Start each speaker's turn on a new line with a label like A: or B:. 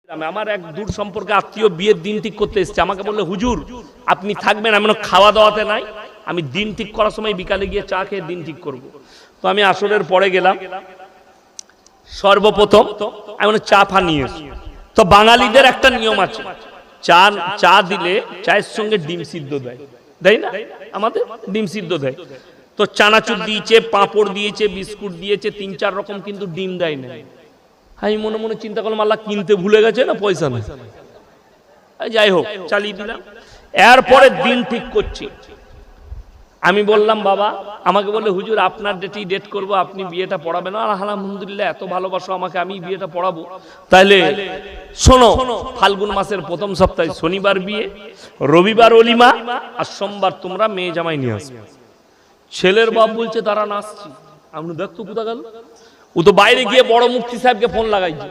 A: আমার এক দূর সম্পর্কে আত্মীয় বিয়ের দিন ঠিক করতে এসেছে, আমাকে বললে হুজুর আপনি থাকবেন, আমি খাওয়া দাওয়াতে নাই, আমি দিন ঠিক করার সময় বিকালে গিয়ে চা খেয়ে দিন ঠিক করব। তো আমি আসরের পরে গেলাম, সর্বপ্রথম আমি চা ফা নিয়ে এসি। তো বাঙালিদের একটা নিয়ম আছে, চা দিলে চায়ের সঙ্গে ডিম সিদ্ধ দেয়, দেয় না? আমাদের ডিম সিদ্ধ দেয়। তো চানাচুর দিয়েছে, পাঁপড় দিয়েছে, বিস্কুট দিয়েছে, 3-4 রকম, কিন্তু ডিম দেয় না। আমি মনে মনে চিন্তা করলাম আল্লাহ কিনতে ভুলে গেছে না পয়সা নেই। যাই হোক চালিয়ে দিলাম। এরপরে দিন ঠিক করছি, আমি বললাম বাবা, আমাকে বললে হুজুর আপনার ডেটেই ডেট করবো, আপনি বিয়েটা পড়াবেন। আর আলহামদুলিল্লাহ এত ভালোবাসো আমাকে, আমি বিয়েটা পড়াবো। তাইলে শোনো, ফাল্গুন মাসের প্রথম সপ্তাহে শনিবার বিয়ে, রবিবার অলিমা, আর সোমবার তোমরা মেয়ে জামাই নিয়ে আসবে। ছেলের বাপ বলছে তারা নাচছি। আমি দেখতো কোথা গেল, ও তো বাইরে গিয়ে বড় মুফতি সাহেবকে ফোন লাগাইছে।